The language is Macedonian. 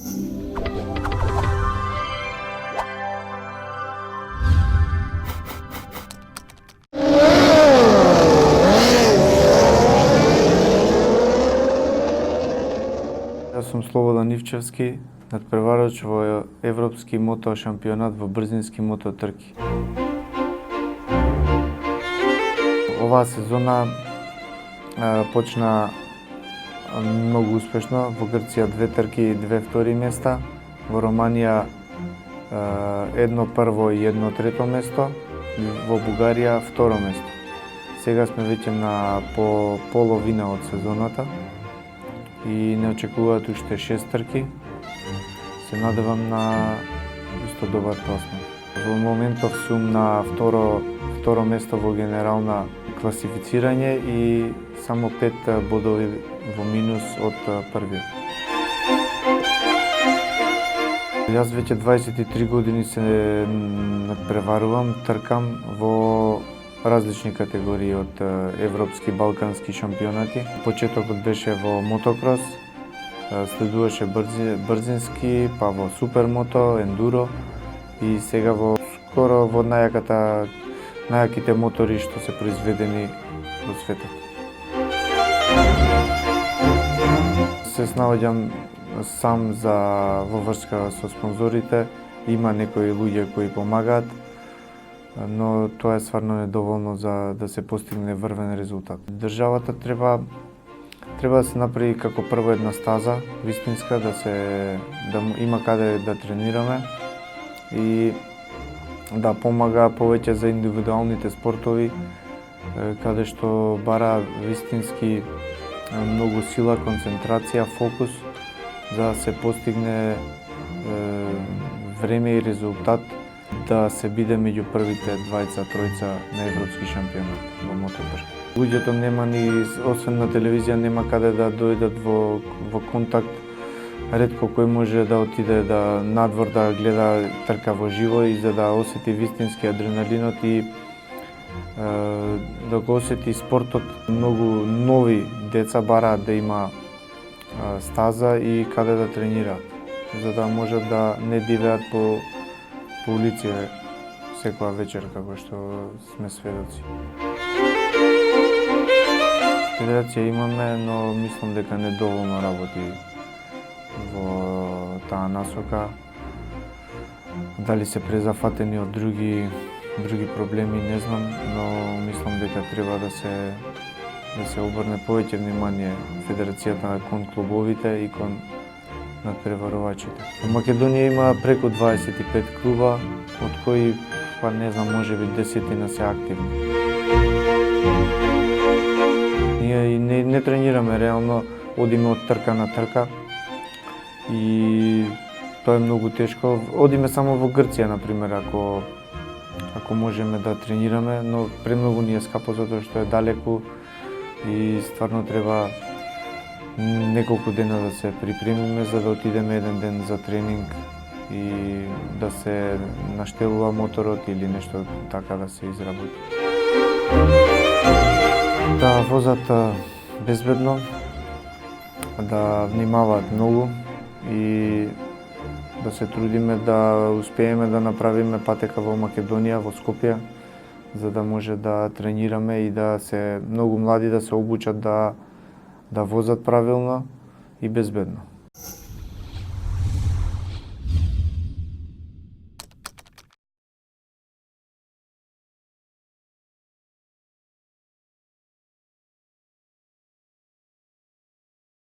Јас сум Слободан Ивчевски, надпреварач во Европски мото шампионат во брзински мото трки. Оваа сезона почна многу успешно. Во Грција 2 трки и 2 втори места, во Романија едно прво и едно трето место, во Бугарија второ место. Сега сме веќе на половина од сезоната и не очекуваат уште 6 трки. Се надевам на исто добар пласман. Во моментов сум на второ место во генерална класифицирање и само 5 бодови во минус од првиот. Јас веќе 23 години се надпреварувам, тркам во различни категории од европски, балкански шампионати. Почетокот беше во мотокрос, следуваше брзински, па во супермото, ендуро и сега скоро во најаките мотори што се произведени во светот. Се снаоѓам сам во врска со спонзорите, има некои луѓе кои помагаат, но тоа е стварно недоволно за да се постигне врвен резултат. Државата треба да се направи како прво една стаза вистинска, да има каде да тренираме и да помага повеќе за индивидуалните спортови, каде што бара вистински многу сила, концентрација, фокус за да се постигне време и резултат, да се биде меѓу првите двајца-тројца на европски шампионат во мототрка. Луѓето нема ни, освен на телевизија, нема каде да дојдат во контакт. Ретко кој може да отиде надвор да гледа трка во живо и за да осети вистински адреналинот и да го осети спортот. Многу нови деца бараат да има стаза и каде да тренираат, за да можат да не дивеат по улиците секоја вечер, како што сме сведоци. Федерација имаме, но мислам дека недоволно работи во таа насока. Дали се презафатени од други проблеми, не знам, но мислам дека треба да се обрне повеќе внимание Федерацијата кон клубовите и кон надпреварувачите. Во Македонија има преку 25 клуба, од кои, па не знам, можеби 10 се активни. Ние не тренираме реално, одиме од трка на трка и тоа е многу тешко. Одиме само во Грција, например, ако можеме да тренираме, но премногу ни е скапо затоа што е далеку и стварно треба неколку дена да се припремиме за да отидеме еден ден за тренинг и да се наштелува моторот или нешто така да се изработи. Да возат безбедно, да внимаваат многу и да се трудиме да успееме да направиме патека во Македонија, во Скопје, за да може да тренираме и да се многу млади да се обучат да возат правилно и безбедно.